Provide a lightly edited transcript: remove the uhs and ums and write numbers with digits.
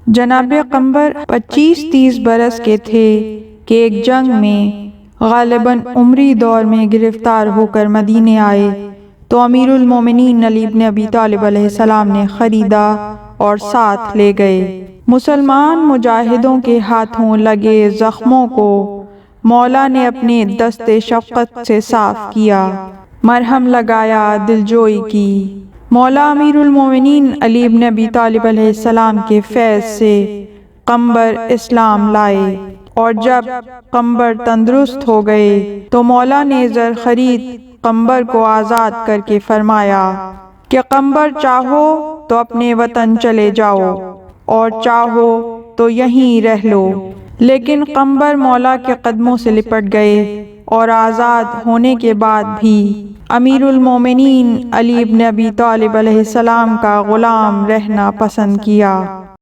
जनाब कंबर 25-30 बरस के थे कि एक जंग में गालिबन उमरी दौर में गिरफ्तार होकर मदीने आए तो अमीरुल मोमिनीन अली इब्न अबी तालिब अलैहिस्सलाम ने खरीदा और साथ ले गए। मुसलमान मुजाहिदों के हाथों लगे जख्मों को मौला ने अपने दस्ते शफ़क़त से साफ किया, मरहम लगाया, दिलजोई की। मौला अमीरुल मोमिनीन अली इब्न अबी तालिब अलैहिस्सलाम के फैज़ से कंबर इस्लाम लाए और जब कंबर तंदुरुस्त हो गए तो मौला ने ज़र खरीद कंबर को आज़ाद करके फरमाया कि कंबर चाहो तो अपने वतन चले जाओ और चाहो तो यहीं रह लो। लेकिन कंबर मौला के कदमों से लिपट गए और आज़ाद होने के बाद भी अमीरुल मोमिनीन अली इब्न अबी तालिब अलैहिस्सलाम का ग़ुलाम रहना पसंद किया।